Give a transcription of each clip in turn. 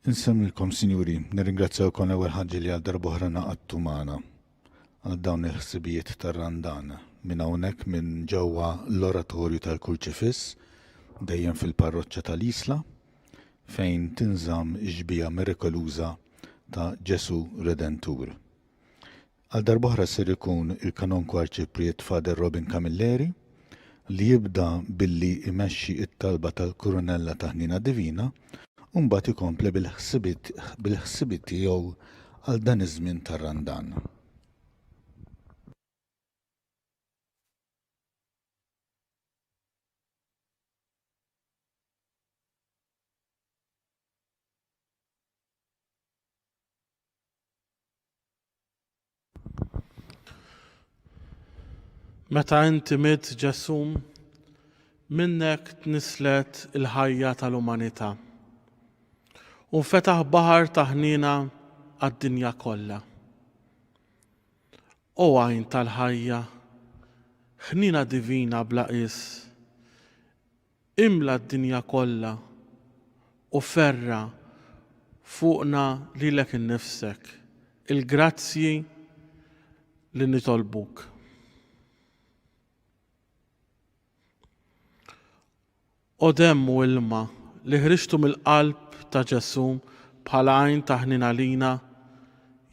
Insemmilkom, sinjuri, nirringrazzjawkom l-ewwel ħaġa li għal darbohra naqadtu magħna għal dawn il-ħsibijiet tar-Randan minn hawnhekk minn ġewwa l-oratorju tal-Kurċifiss dejjem fil-parroċċja tal-Isla fejn tinżamm ix-xbija mirikoluża ta' Ġesu Redentur. Għal darbohra ser ikun il-Kanonku Arċipriet Fader Robin Camilleri li jibda billi imexxi it-talba tal-Kurunella ta' Ħnina Divina u mbagħad ikompli bil-ħsibiet tiegħu għal dan iż-żmien tar-Randan. Meta inti miet Ġesum, minnek tnislet il-ħajja tal-umanità u nfetaħ baħar ta' ħnina għad-dinja kollha. O għajn tal-ħajja, ħnina divina bla qis, imla d-dinja kollha u ferra fuqna lilek innifsek il-grazzji li nitolbuk. O demmu ilma li ħriġtu mill-qalb ta' Ġesum bħala għajn ta' ħnina lina,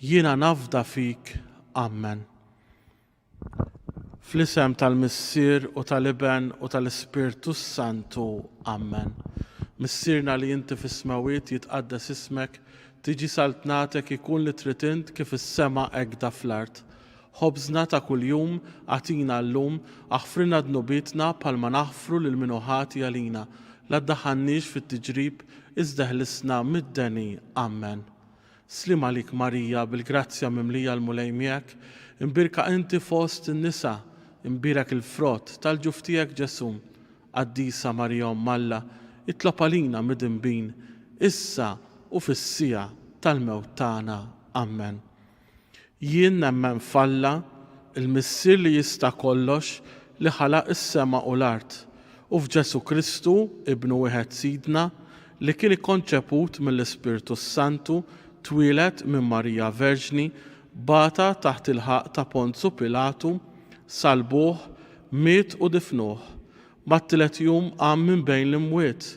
jiena nafda fik, Amen. Fl-isem tal-Missier u tal-Iben u tal-Ispirtu Santu, Amen. Missierna li inti fis-smawiet jitqaddes ismek, tiġi saltnatek ikun li trid int kif is-sema hekk fl-art. Ħobżna ta' kuljum għatina llum, aħfrina dnubitna bħalma naħfru lil min ħati għalina. La ddaħħalniex fit-tiġrib, iżda ħlisna mid-deni. Amen. Slim għalik Marija, bil-grazzja mimlija l-mulej miegħek, imbirka inti fost in-nisa, imbirek il-frott tal-ġuf tiegħek Ġesum. Qaddisa Marija Alla, itlob għalina mid-inbin, issa u fis-sija tal-mewt tagħna. Amen. Jien nemmen falla, il-Missier li jista' kollox li ħalaq is-sema u l-art, u f'Ġesu Kristu, ibnu wieħed Sidna, li kien ikkonċeput mill-Ispirtu Santu, twieled minn Marija Verġni, bata taħt il-ħaq ta' Ponzu Pilatu, salbuh, miet u difnuh. Mat-tielet jum qam minn bejn l-imwiet,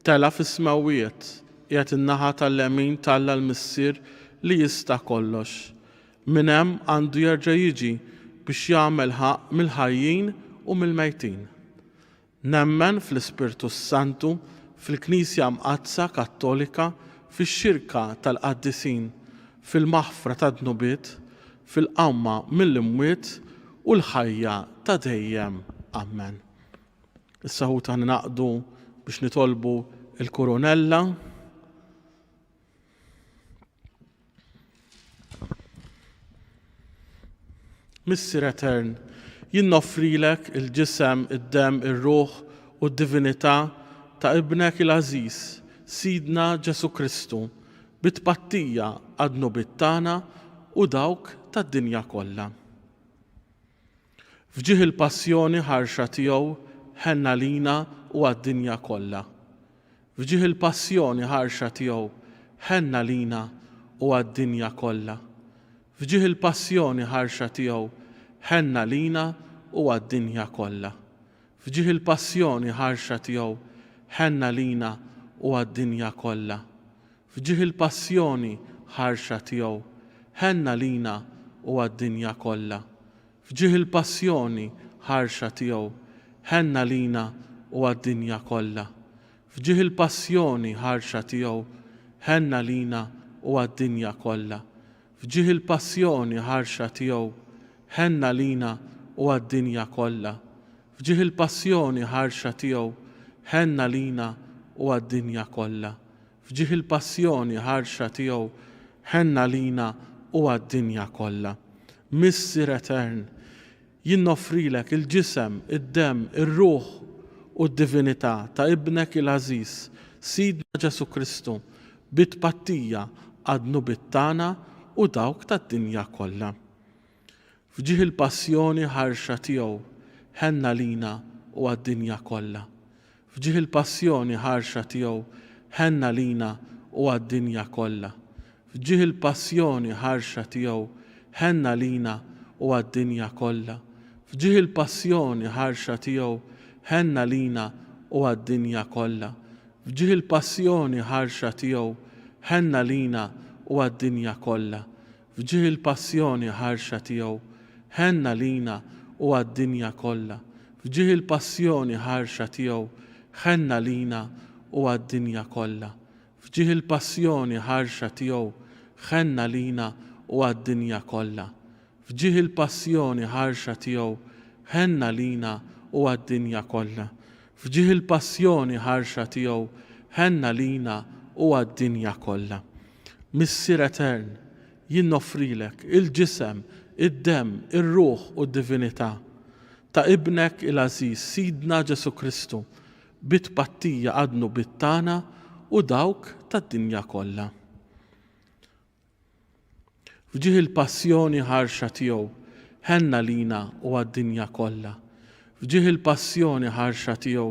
tela fis-smawiet, qiegħed in-naħa tal-lemin talla l-Missier li jista' kollox. Minn hemm għandu jerġa' jiġi biex jagħmel ħaq mill-ħajjin u mill-mejtin. Nemmen fl-Ispirtu Santu, fil-Knisja Mqazza Kattolika, fix-xirka tal-qaddisin, fil-maħfra ta' dnubiet, fil-qawma mill-imwiet u l-ħajja ta' dejjem. Amen. Issa hu ta' naqdu biex nitolbu il-Kurunella. Missier Etern, jien noffrilek il-ġisem, id-dem, ir-ruħ u d-divinità ta' ibnek il-Aziz, Sidna Ġesu Kristu, bit-pattija għad-nubit tagħna u dawk tad-dinja kollha. Fġieħ il-passjoni ħarxa tiegħu ħenna lina u għad-dinja kollha. Fġieħ il-passjoni ħarxa tiegħu ħenna lina u għad-dinja kollha. Fġieħ il-passjoni ħarxa tiegħu ħenna lina u għad-dinja kollha. Fġieħ il-passjoni ħarxa tiegħu ħenna lina u għad-dinja kollha. Fġieħ il-passjoni ħarxa tiegħu ħenna lina u għad-dinja kollha. Fġieħ il-passjoni ħarxa tiegħu ħenna lina u għad-dinja kollha. Fġieħ il-passjoni ħarxa tiegħu ħenna lina u għad-dinja kollha. Fġieħ il-passjoni ħarxa tiegħu ħenna lina u għad-dinja kollha. Fġieħ il-passjoni ħarxa tiegħu ħenna lina u għad-dinja kollha. Fġieħ il-passjoni ħarxa tiegħu ħenna lina u għad-dinja kollha. Missier Etern, jien noffrilek il-ġisem, id-dem, ir-ruħ u d-divinità ta' ibnek il-Aziz, Sidna Ġesu Kristu, bit-pattija għad-nubit tagħna u dawk tad-dinja kollha. Fġieħ il-passjoni ħarxa tiegħu ħenna lina u għad-dinja kollha. Fġieħ il-passjoni ħarxa tiegħu ħenna lina u għad-dinja kollha. Fġieħ il-passjoni ħarxa tiegħu ħenna lina u għad-dinja kollha. Fġieħ il-passjoni ħarxa tiegħu ħenna lina u għad-dinja kollha. Fġieħ il-passjoni ħarxa tiegħu ħenna lina u għad-dinja kollha. Fġieħ il-passjoni ħarxa tiegħu ħenna lina u għad-dinja kollha. Fġieħ il-passjoni ħarxa tiegħu ħenna lina u għad-dinja kollha. Fġieħ il-passjoni ħarxa tiegħu ħenna lina u għad-dinja kollha. Fġieħ il-passjoni ħarxa tiegħu ħenna lina u għad-dinja kollha. Fġieħ il-passjoni ħarxa tiegħu ħenna lina u għad-dinja kollha. Missier Etern, jien noffrilek il-ġisem, id-dem, ir-ruħ u d-divinità ta' ibnek il-Aziz Sidna Ġesu Kristu bit-pattija għadnu bit-tana u dawk tad-dinja kollha. Fġieħ il-passjoni ħarxa tiegħu ħenna lina u għad-dinja kollha. Fġieħ il-passjoni ħarxa tiegħu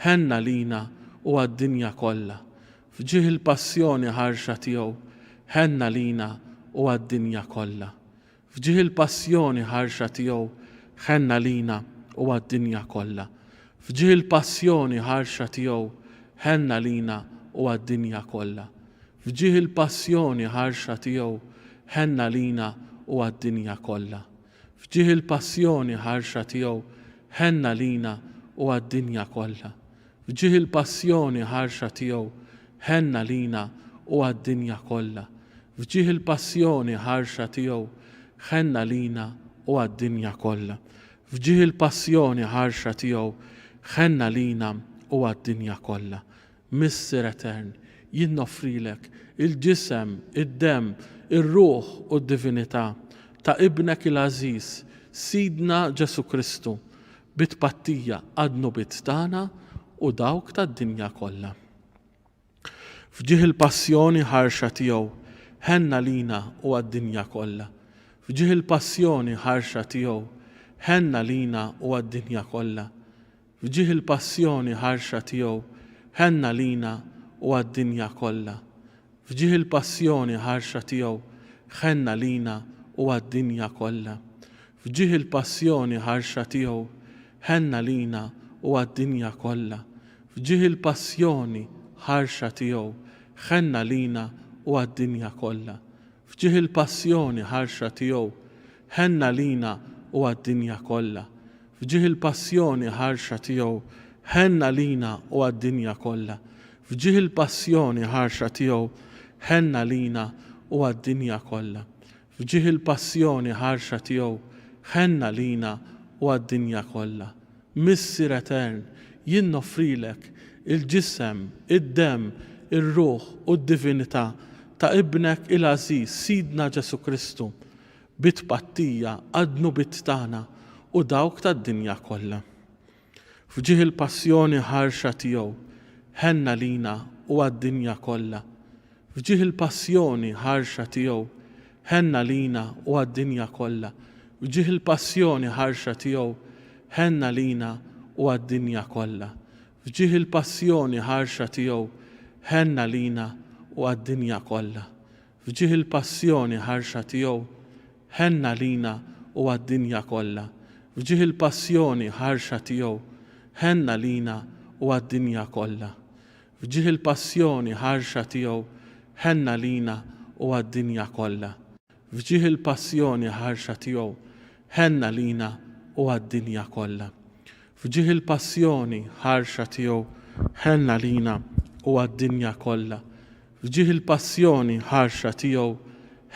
ħenna lina u għad-dinja kollha. Fġieħ il-passjoni ħarxa tiegħu ħenna lina u għad-dinja kollha. Fġieħ il-passjoni ħarxa tiegħu ħenna lina u għad-dinja kollha. Fġieħ il-passjoni ħarxa tiegħu ħenna lina u għad-dinja kollha. Fġieħ il-passjoni ħarxa tiegħu ħenna lina u għad-dinja kollha. Fġieħ il-passjoni ħarxa tiegħu ħenna lina u għad-dinja kollha. Fġieħ il-passjoni ħarxa tiegħu ħenna lina u għad-dinja kollha. Fġieħ il-passjoni ħarxa tiegħu ħenna lina u għad-dinja kollha. Fġieħ il-passjoni ħarxa tiegħu ħenna lina u għad-dinja kollha. Missier Etern, jien noffrilek il-ġisem, id-dem, ir-ruħ u d-divinità ta' ibnek il-Aziz Sidna Ġesu Kristu bit-pattija għadnu bit-tana u dawk tad-dinja kollha. Fġieħ il-passjoni ħarxa tiegħu ħenna lina u għad-dinja kollha. Fġieħ il-passjoni ħarxa tiegħu ħenna lina u għad-dinja kollha. Fġieħ il-passjoni ħarxa tiegħu ħenna lina u għad-dinja kollha. Fġieħ il-passjoni ħarxa tiegħu ħenna lina u għad-dinja kollha. Fġieħ il-passjoni ħarxa tiegħu ħenna lina u għad-dinja kollha. Fġieħ il-passjoni ħarxa tiegħu ħenna lina u għad-dinja kollha. Fġieħ il-passjoni ħarxa tiegħu ħenna lina u għad-dinja kollha. Fġieħ il-passjoni ħarxa tiegħu ħenna lina u għad-dinja kollha. Fġieħ il-passjoni ħarxa tiegħu ħenna lina u għad-dinja kollha. Fġieħ il-passjoni ħarxa tiegħu ħenna lina u għad-dinja kollha. Missier Etern, jien noffrilek il-ġisem, id-dem, ir-ruħ u d-divinità ta' ibnek il-Aziz Sidna Ġesu Kristu bit-pattija għadnu bit-tana u dawk tad-dinja kollha. Fġieħ il-passjoni ħarxa tiegħu ħenna lina u għad-dinja kollha. Fġieħ il-passjoni ħarxa tiegħu ħenna lina u għad-dinja kollha. Fġieħ il-passjoni ħarxa tiegħu ħenna lina u għad-dinja kollha. Fġieħ il-passjoni ħarxa tiegħu ħenna lina u għad-dinja kollha. Fġieħ il-passjoni ħarxa tiegħu ħenna lina u għad-dinja kollha. Fġieħ il-passjoni ħarxa tiegħu ħenna lina u għad-dinja kollha. Fġieħ il-passjoni ħarxa tiegħu ħenna lina u għad-dinja kollha. Fġieħ il-passjoni ħarxa tiegħu ħenna lina u għad-dinja kollha. Fġieħ il-passjoni ħarxa tiegħu ħenna lina u għad-dinja kollha. Fġieħ il-passjoni ħarxa tiegħu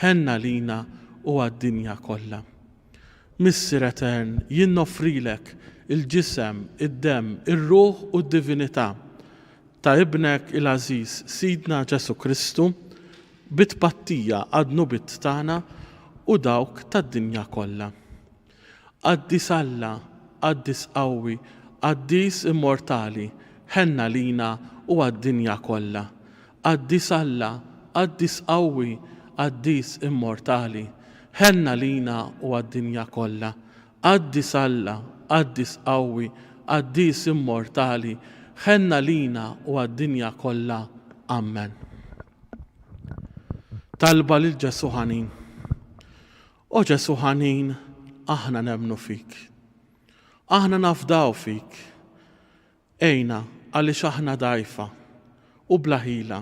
ħenna lina u għad-dinja kollha. Missier Etern, jien noffrilek il-ġisem, id-dem, ir-ruħ u d-divinità ta' ibnek il-Aziz Sidna Ġesu Kristu bit-pattija għadnu bit-tana u dawk tad-dinja kollha. Qaddis Alla, qaddis qawwi, qaddis immortali, ħenna lina u għad-dinja kollha. Qaddis Alla, qaddis qawwi, qaddis immortali, ħenna lina u għad-dinja kollha. Qaddis Alla, qaddis qawwi, qaddis immortali, ħenna lina u għad-dinja kollha. Amen. talba lil Ġesu ħanin. O Ġesu ħanin, aħna nemnu fik. Aħna nafdaw fik. Ejna għaliex aħna dajfa u blaħila.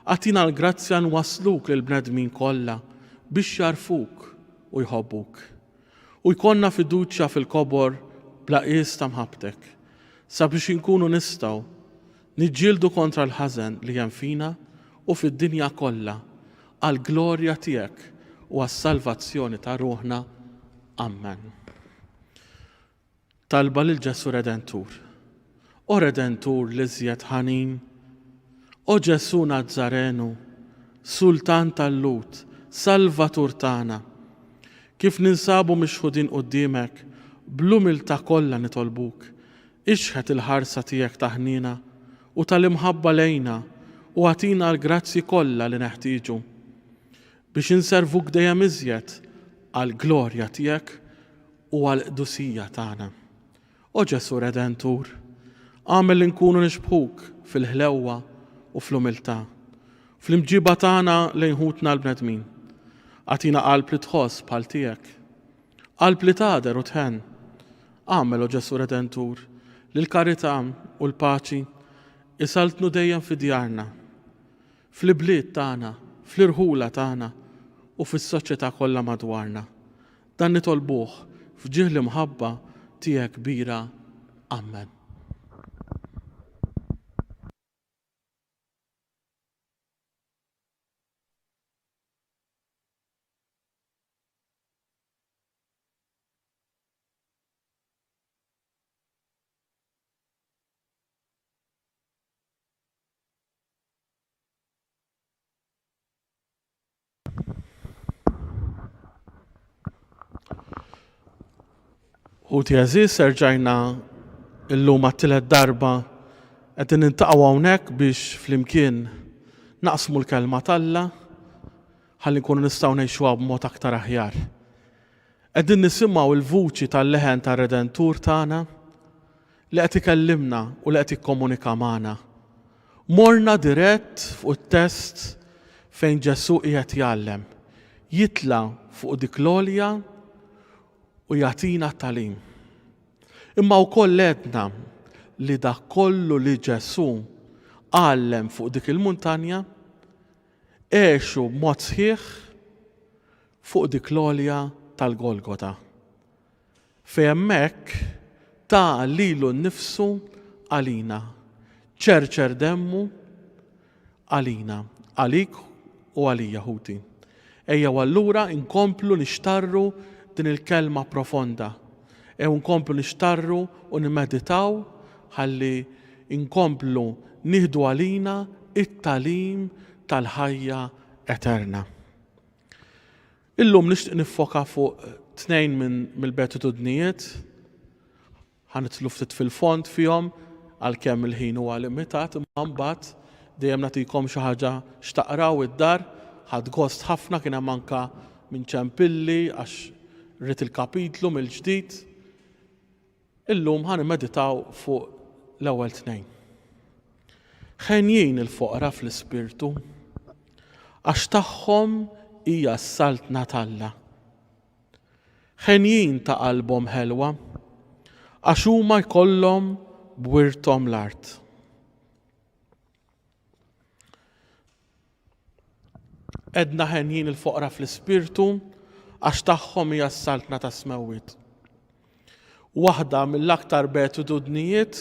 Għatina l-grazzja nwasluk lill-bnedmin kollha biex jarfuk u jħobbuk. U jkollna fiduċja fil-kobor bla qies ta' mħabbtek. Sabiex inkunu nistgħu niġġieldu kontra l-ħażen li hemm fina u fid-dinja kollha għal glorja tiegħek u għas-salvazzjoni ta' ruħna. Amen. Talba lil Ġesu Redentur. O Redentur li żjed ħanin, o Ġesu Nazzarenu, Sultan tal-Lut, Salvatur tagħna, kif ninsabu mixħudin quddiemek, bl-umiltà kollha nitolbuk, ixħet il-ħarsa tiegħek taħnina u tal-imħabba lejna u għatina l-grazzi kollha li neħtieġu biex inservuk dejjem iżjed għal glorja tiegħek u għal qdusija tagħna. O Ġesu Redentur, għamel li nkunu nixbħuk fil-ħlewwa u fl-umiltà, fl-imġiba tagħna lejn ħutna l-bnedmin. Għatina qalb li tħoss bħal tiegħek, qalb li tgħader u tħenn. Għamel o Ġesu Redentur li l-karità u l-paċi isaltnu dejjem fi djarna, fl-bliet tagħna, fl-irħula tagħna u fis-soċjetà kollha madwarna. Dan nitolbuh f'ġieħ l-imħabba tiegħek kbira. Amen. U tiegħżis serġajna illum għat-tielet darba qegħdin nintaqgħu hawnhekk biex flimkien naqsmu l-kelma talla ħalli nkunu nistgħu ngħixuha b'mod aktar aħjar. Qegħdin nisimgħu l-vuċi tal-leħen tar-Redentur tagħna li qed ikellimna u li qed jikkomunika magħna. Morna dirett fuq it-test fejn Ġesu qiegħed jgħallem, jitla' fuq dik l-għolja u jagħtina t-tagħlim. Imma wkoll għedna li dak kollu li Ġesu għallem fuq dik il-muntanja għexu b'mod sħiħ fuq dik l-għolja tal-Golgota. Fejn hemmhekk ta' lilu nnifsu għalina, ċerċer demmu għalina, għalik u għalija ħuti. Ejja allura inkomplu nixtarru din il-kelma profonda. Nkomplu nixtarru u nimmeditaw ħalli inkomplu nieħdu għalina it-tagħlim tal-ħajja eterna. Illum nixtieq niffoka fuq tnejn mill-beatitudnijiet, ħanitlu ftit fil-fond fihom għalkemm il-ħin huwa limitat, imma mbagħad dejjem nagħtikom xi ħaġa x'taqraw id-dar, ħadd gost ħafna kien hemm anke minn ċempilli għax rrit il-kapitlu mill-ġdid. Illum ħanimmeditaw fuq l-ewwel tnejn. Ħenjin il-foqra fl-ispirtu għax tagħhom hija s-saltna talla. Ħenjin ta' qalbhom ħelwa għax huma jkollhom bwirthom l-art. Edna ħenjin il-foqra fl-ispirtu għax tagħhom hija s-saltna ta' smewwiet. Waħda mill-aktar beatitudnijiet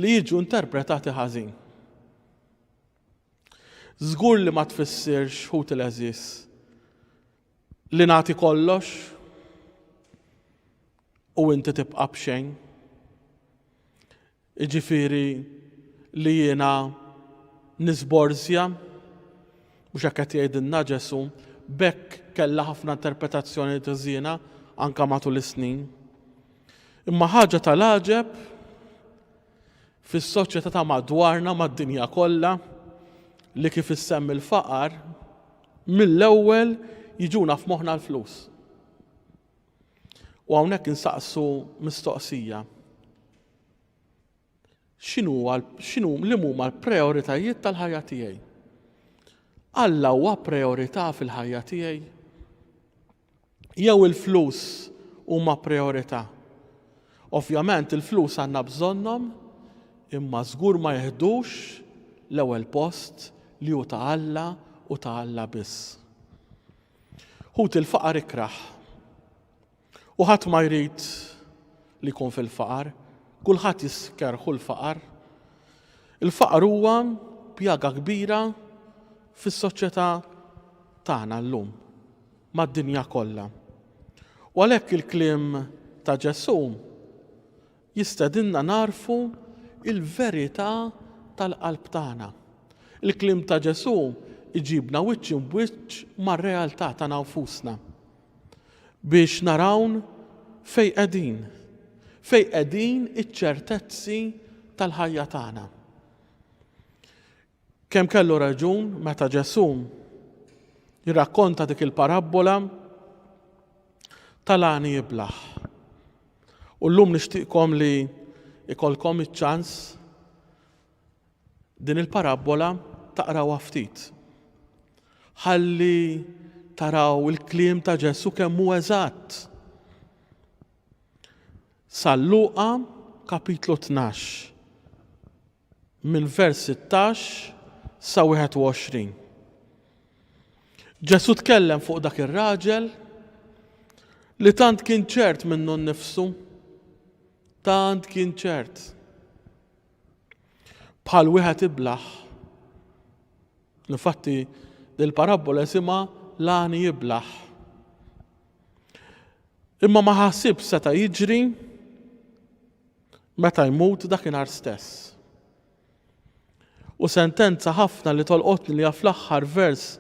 li jiġu interpretati ħażin. Żgur li ma tfissirx ħut il-eżis li nagħti kollox u inti tibqa' b'xejn. Jiġifieri li jiena nisborzja mhux hekk qed jgħidilna Ġesu, bekk kellha ħafna interpretazzjoni tiżjiena anke matul is-snin. Imma ħaġa tal-għaġeb fis-soċjetà ta' madwarna mad-dinja kollha li kif issemmi l-faqar mill-ewwel jiġuna f'moħħna l-flus. U hawnhekk insaqsu mistoqsija. Li huma l-prijoritajiet tal-ħajja tiegħi? Alla huwa priorità fil-ħajja tiegħi? Jew il-flus huma priorità? Ovvjament il-flus għandna bżonnhom, imma żgur ma jeħdux l-ewwel post li hu ta' Alla u ta' Alla biss. Ħut il-faqar ikraħ. U ħadd ma jrid li jkun fil-faqar, kulħadd jiskerħu l-faqar. Il-faqar huwa pjaga kbira fis-soċjetà tagħna llum, mad-dinja kollha. U għalhekk il-kliem ta' Ġesu jistedinna narfu il-verità tal-qalb tagħna. Il-kliem ta' Ġesu iġibna wiċċ b'wiċċ mar-realtà tagħna nfusna biex narawn fejn qegħdin iċ-ċertezzi tal-ħajja tagħna. Kemm kellu raġun meta Ġesu jirrakkonta dik il-parabola tal-għani jiblaħ. U llum nixtieqkom li ikolkom iċ-ċans din il-parabola taqrawha ftit. Ħalli taraw il-kliem ta' Ġesu kemm hu eżatt. Sal-Luqa kapitlu 12 minn vers 16 sa 21. Ġesu tkellem fuq dak ir-raġel li tant kien ċert minnu nnifsu, tant kien ċert. Bħal wieħed iblaħ. Infatti il-parabola isimha l-għani jiblaħ. Imma ma ħassib seta' jiġri meta jmut dakinhar stess. U sentenza ħafna li tolqotni li fl-aħħar vers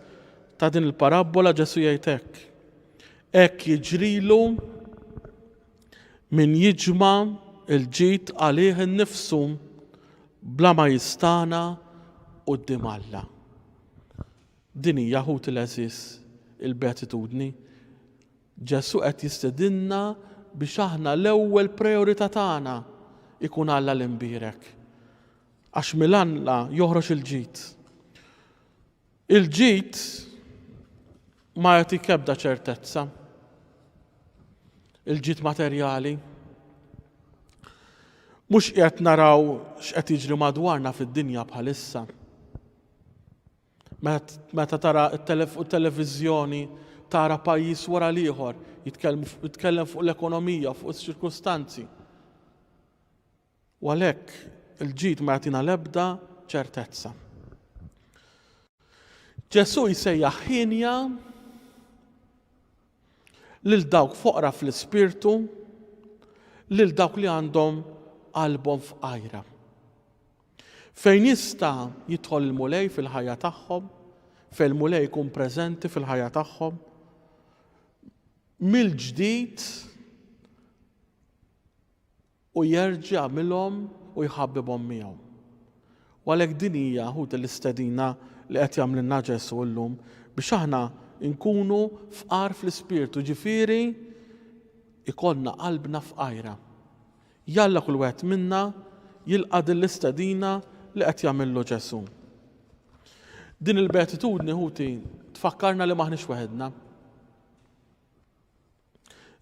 ta' din il-parabola Ġesu jgħid hekk. Hekk jiġrilu min jiġma' il-ġid għalih innifsu bla ma jistana quddiem Alla. Din hija ħut il-għeżiż il-beatitudni. Ġesu qed jistedinna biex aħna l-ewwel priorità tagħna ikun Alla l-imbierek. Għax mill-Alla joħroġ il-ġid. Il-ġid ma jagħtik ebda ċertezza. Il-ġid materjali. Mhux qiegħed naraw x'qed jiġri madwarna fid-dinja bħalissa. Meta tara t-televiżjoni tara pajjiż wara l-ieħor jitkellem fuq l-ekonomija, fuq is-ċirkustanzi. U għalhekk il-ġid ma jagħtina l-ebda ċertezza. Ġesu jsejjaħ ħinja lil dawk foqra fl-ispirtu, lil dawk li għandhom qalbhom f'qajra. Fejn jista' jidħol il-mulej fil-ħajja tagħhom, fejn il-mulej jkun preżenti fil-ħajja tagħhom, mill-ġdid u jerġa' jagħmilhom u jħabbibhom miegħu. U għalhekk din hija ħut l-istedina li qed jagħmlilna Ġesu llum biex aħna nkunu fqar fl-ispirtu, ġifieri ikollna qalbna f'qajra. Jalla kull wieħed minna jilqa' din l-istedina li qed jagħmillu Ġesu. Din il-beatitudni ħuti tfakkarna li maħniex weħedna.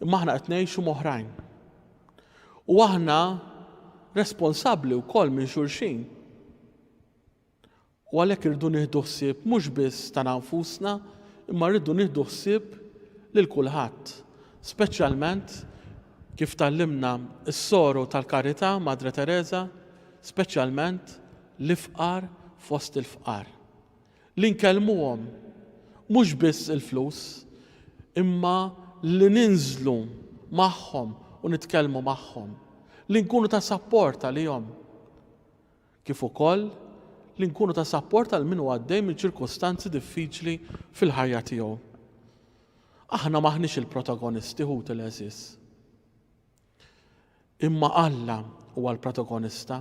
Imma aħna qed ngħixu moħrajn. U aħna responsabbli wkoll minn xulxin. U għalhekk irridu nieħdu ħsieb mhux biss ta' nfusna, imma rridu nieħdu ħsieb lil kulħadd, speċjalment kif tallimna s-soru tal-Karità Madre Teresa, speċjalment l-ifqar fost il-fqar. Li nkellmuhom mhux biss il-flus, imma li ninżlu magħhom u nitkellmu magħhom, li nkunu ta' sapport għalihom. Kif ukoll li nkunu ta' sapport għal min huwa għaddej minn ċirkostanzi diffiċli fil-ħajja tiegħu. Aħna maħniex il-protagonisti ħut il-għeżiż. Imma Alla huwa l-protagonista.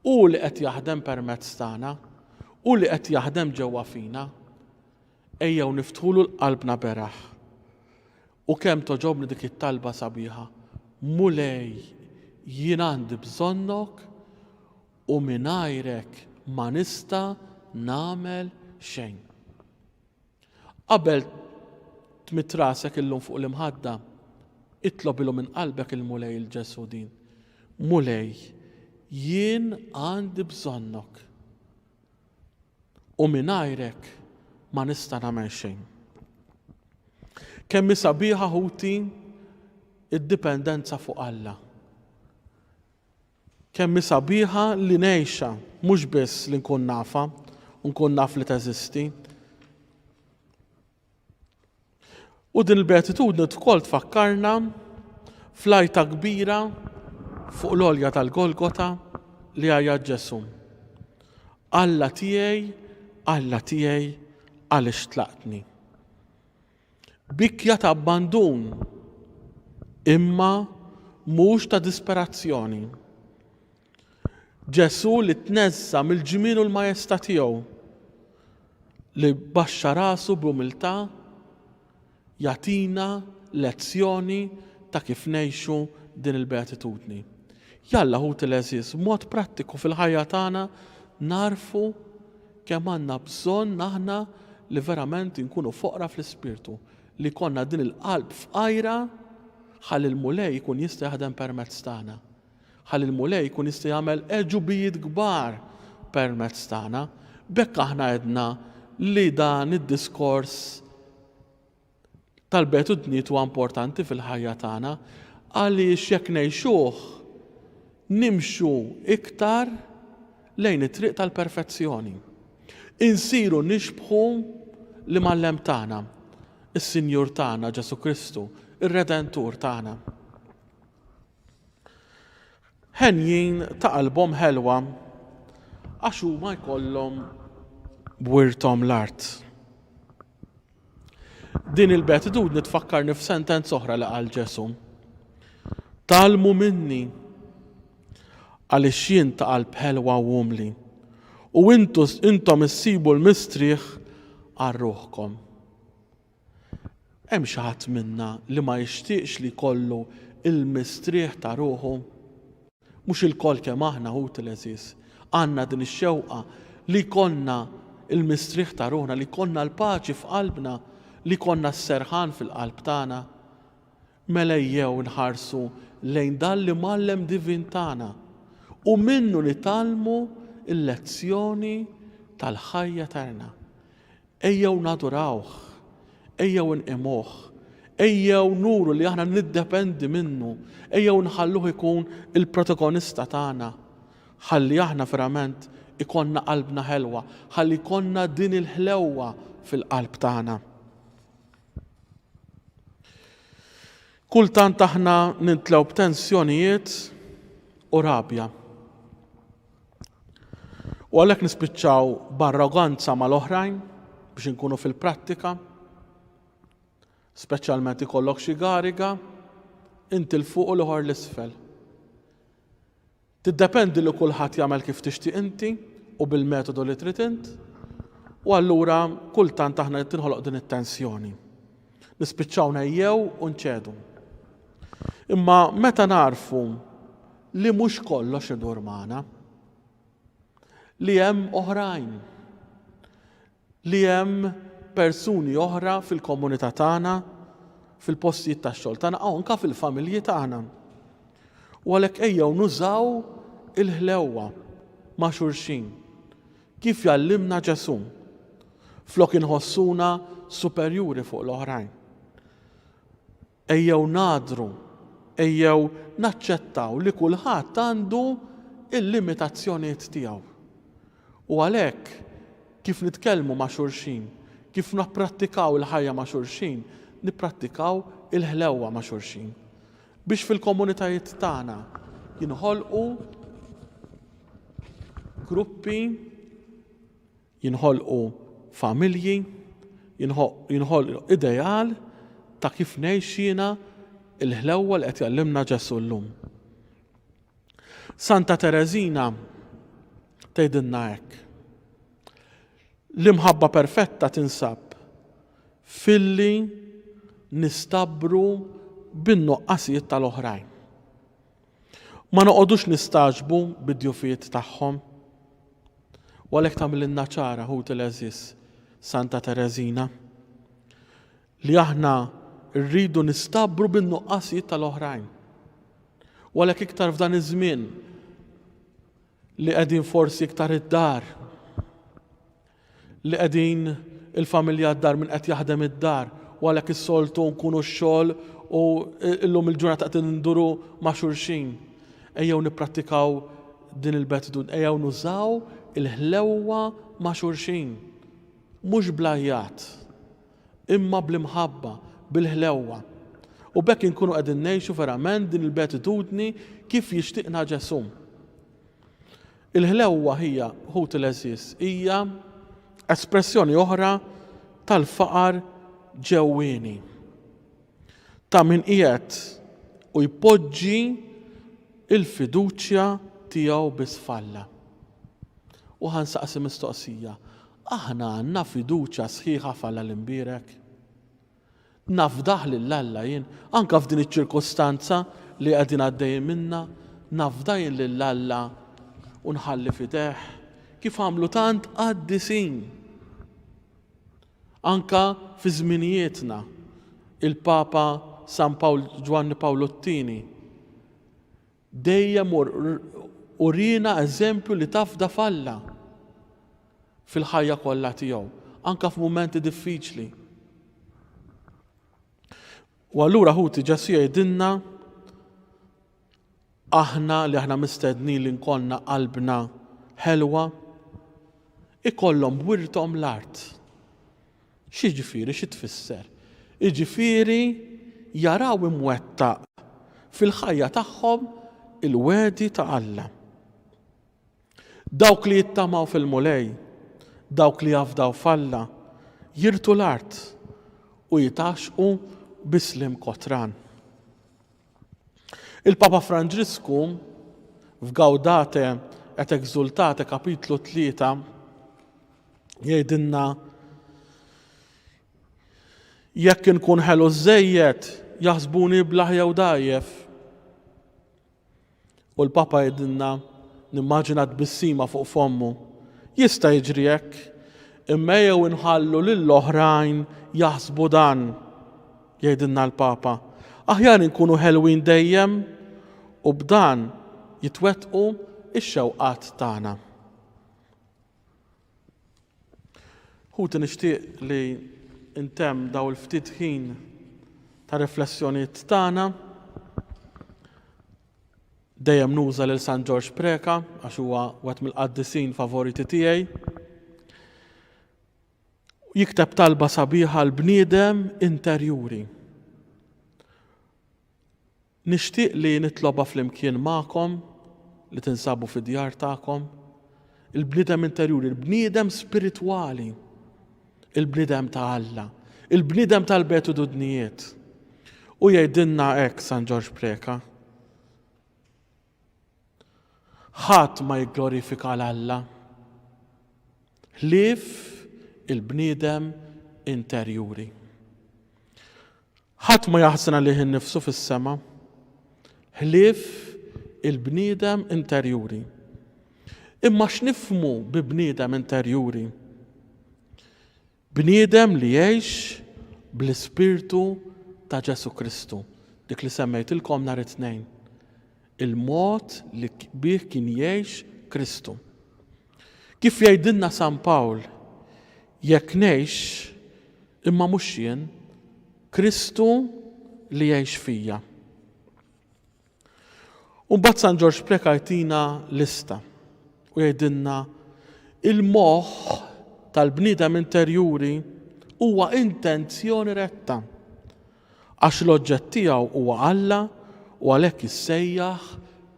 U li qed jaħdem permezz tagħna, u li qed jaħdem ġewwa fina. Ejjew niftħulu l-qalbna beraħ. U kemm toġobni dik it-talba sabiħa. Mulej jien għandi bżonnok u mingħajrek ma nista' nagħmel xejn. Qabel tmitt rasek illum fuq l-imħadda, itlob ilu minn qalbek il-mulej il-Ġesu din. Mulej, jien għandi bżonnok. U mingħajrek ma nista' nagħmel xejn. Kemm sabiħa ħuti id-dipendenza fuq Alla. Kemm sabiħa li ngħixha mhux biss li nkun nafa, u nkun naf li teżisti. U din il-beatitudni tkoll tfakkarna flajta kbira fuq l-olja tal-Golgota li għajja Ġesu. Alla tiegħi għaliex tlaqtni. Bikja ta' abbandun imma mhux ta' disperazzjoni. Ġesu li tneżza mill-ġmien u l-majestà tiegħu li baxxa rasu b'umiltà jagħtina lezzjoni ta' kif ngħixu din il-beatitudni. Jalla ħut il-eżiż mod prattiku fil-ħajja tagħna narfu kemm għandna bżonn aħna li verament inkunu foqra fl-ispirtu, li konna din il-qalb f'qajra ħalli l-mulej jkun jista' jaħdem permezz tagħna. Ħalli l-mulej jkun jista' jagħmel eġubijiet kbar permezz tagħna. Bekk aħna għedna li dan id-diskors tal-beatitudni huwa importanti fil-ħajja tagħna għaliex jekk ngħixuh nimxu iktar lejn it-triq tal-perfezzjoni. Insiru nixbħu li mallem tagħna, is-Sinjur tagħna Ġesu Kristu, ir-Redentur tagħna. Ħenjin ta' qalbhom ħelwa għax huma jkollhom bwirthom l-art. Din il-beatitudni tfakkarni f'sentenza oħra li qal Ġesu. Talmu minni għaliex jien ta' qalb ħelwa u umli u intom issibu l-mistrieħ għal ruħkom. Hemm xi ħadd minna li ma jixtieqx li jkollu il-mistrieħ ta' ruħu. Mhux il-koll kemm aħna ħut il-eżiż għandna din ix-xewqa li konna il-mistrieħ ta' ruħna, li konna l-paċi f'qalbna, li konna s-serħan fil-qalb tagħna. Mela jew nħarsu lejn dan li mallem divin tagħna u minnu nitalmu il-lezzjoni tal-ħajja tagħna. Ejjew nadurawh, ejjew nqimuh, ejjew nuru li aħna niddependi minnu, ejjew nħalluh ikun il-protagonista tagħna, ħalli aħna verament ikonna qalbna ħelwa, ħalli ikonna din il-ħlewwa fil-qalb tagħna. Kultant aħna nintlew b'tensjonijiet u rabja. U għalhekk nispiċċaw b'arroganza mal-oħrajn biex inkunu fil-prattika, speċjalment ikollok xi gariga, inti l-fuq u l-ieħor l-isfel. Tiddependi li kulħadd jagħmel kif tixtieq inti u bil-metodu li trid int, u allura kultant aħna tinħoloq din it-tensjoni. Nispiċċaw ngħejjew u nċedu. Imma meta narfu li mhux kollox idur magħna, li hemm oħrajn, li hemm persuni oħra fil-komunità tagħna, fil-postijiet tax-xogħol tagħna, anke fil-familji tagħna. U għalhekk ejjew nużaw il-ħlewwa ma' xulxin. Kif jallimna Ġesu, flok inħossuna superjuri fuq l-oħrajn. Ejjew nadru, ejjew naċċettaw li kulħadd għandu il-limitazzjonijiet tiegħu. U għalhekk kif nitkellmu ma' xulxin, kif napprattikaw il-ħajja ma' xulxin, nipprattikaw il-ħlewwa ma' xulxin. Biex fil-komunitajiet tagħna jinħolqu gruppi, jinħolqu familji, jinħolqu ideal ta' kif ngħixina il-ħlewwa li qed jallimna Ġesu llum. Santa Tereżina tgħidilna hekk. L-imħabba perfetta tinsab filli nistabru bin-nuqqasijiet tal-oħrajn. Ma noqogħdux nistaġbu bid-djufijiet tagħhom. U għalhekk tagħmililna ċara ħut il-eżiż Santa Tereżina. li aħna rridu nistabru bin-nuqqasijiet tal-oħrajn. U għalhekk iktar f'dan iż-żmien li qegħdin forsi iktar id-dar, li qegħdin il-familja d-dar min qed jaħdem id-dar, u għalhekk is-soltu nkunu x-xogħol u llum il-ġurnata qed induru ma' xulxin. Ejjew nipprattikaw din il-betdun, ejjew nużaw il-ħlewwa ma' xulxin. Mhux blajjat, imma bl-imħabba, bil-ħlewwa. U bekk inkunu qegħdin ngħixu verament din il-betdudni kif jixtieqna Ġesu. Il-ħlewwa hija ħut il-eżis, hija espressjoni oħra tal-faqar ġewwieni. Ta' min qiegħed u jpoġġi il-fiduċja tiegħu bisfalla. U ħansaqsi mistoqsija, aħna għandna fiduċja sħiħa falla l-imbierek? Nafdaħ lill-Alla jien, anke f'din iċ-ċirkostanza li qegħdin għaddejjin minnha, nafda jien lill-Alla u nħalli fideh kif għamlu tant qaddisin. Anka fi żminijietna il-Papa San Giovanni Paolo II dejjem urina eżempju li tafda falla fil-ħajja kollha tiegħu, anke f'mumenti diffiċli. U allura ħuti Ġesu jgħidilna aħna li aħna mistednin li nkollna qalbna ħelwa ikollhom bwirthom l-art. X'jiġifieri, xi tfisser? Jiġifieri jaraw imwettaq fil-ħajja tagħhom il-wedi ta' Alla. Dawk li jittamaw fil-mulej, dawk li jafdaw falla, jirtu l-art u jitaxqu bislim kotran. Il-Papa Franġisku f'Gaudate et Exultate kapitlu 3 jgħidilna jekk inkun ħelu żejjed jaħsbuni blaħ jew dajjef. U l-Papa jgħidilna nimmaġina tbissima fuq fommu. Jista' jiġri hekk, imma jew inħallu lill-oħrajn jaħsbu dan, jgħidilna l-Papa. Aħjar inkunu ħelwin dejjem u b'dan jitwettqu ix-xewqat tagħna. Ħuti nixtieq li intemm daw il-ftit ħin ta' riflessjonijiet tagħna. Dejjem nuża lil San George Preka għax huwa wieħed mill-qaddisin favoriti tiegħi. Jikteb talba sabiħa l-bniedem interjuri. Nixtieq li nitloba flimkien magħkom li tinsabu fid-djar tagħkom il-bniedem interjuri, il-bniedem spiritwali, il-bniedem ta' Alla, il-bniedem tal-betudnijiet. U jgħidilna hekk San George Preka. Ħadd ma jigglorifika l-Alla. Ħlief il-bniedem interjuri. Ħadd ma jaħsena lih innifsu fis-sema. Ħlief il-bniedem interjuri. Imma x'nifhmu bi bniedem interjuri? Bniedem li jgħix bl-Ispirtu ta' Ġesu Kristu, dik li semmejtilkom nhar it-tnejn. Il-mod li bih kien jgħix Kristu. Kif jgħidilna San Pawl, jekk ngħix imma mhux jien, Kristu li jgħix fija. U mbagħad San George Preka jtina lista u jgħidilna il-moħħ tal-bniedem interjuri huwa intenzjoni retta għax l-oġġett tiegħu huwa Alla u għalhekk issejjaħ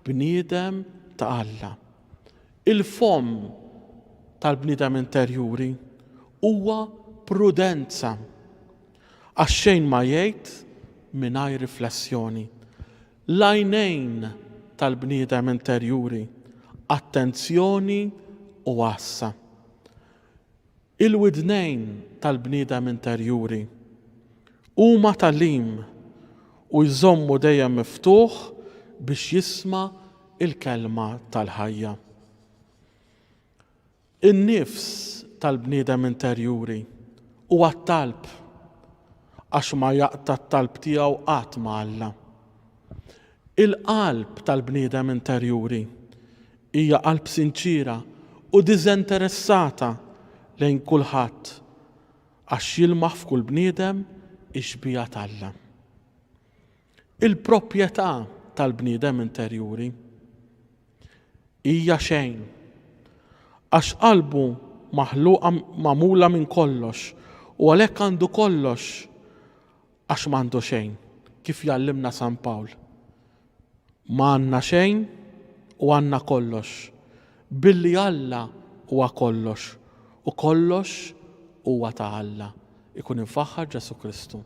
bniedem ta' Alla. Il-fom tal-bniedem interjuri huwa prudenza għax xejn ma jgħid mingħajr riflessjoni. L-għajnejn tal-bniedem interjuri, attenzjoni u għassa. Il-widnejn tal-bniedem interjuri huma tagħlim u jżommu dejjem miftuħ biex jisma' il-kelma tal-ħajja. In-nifs tal-bniedem interjuri huwa t-talb għax ma jaqta' t-talb tiegħu qatt ma' Alla. Il-qalb tal-bniedem interjuri hija qalb sinċira u diżinteressata lejn kulħadd għax jilmaħ f'kull bniedem ix-xbija tal-Alla. Il-proprjetà tal-bniedem interjuri hija xejn għax qalbu maħluqa magħmula minn kollox u għalhekk għandu kollox għax m'għandu xejn, kif jallimna San Pawl. Ma għandna xejn u għandna kollox. Billi Alla huwa kollox u kollox huwa ta' Alla. Ikun infaħħar Ġesu Kristu.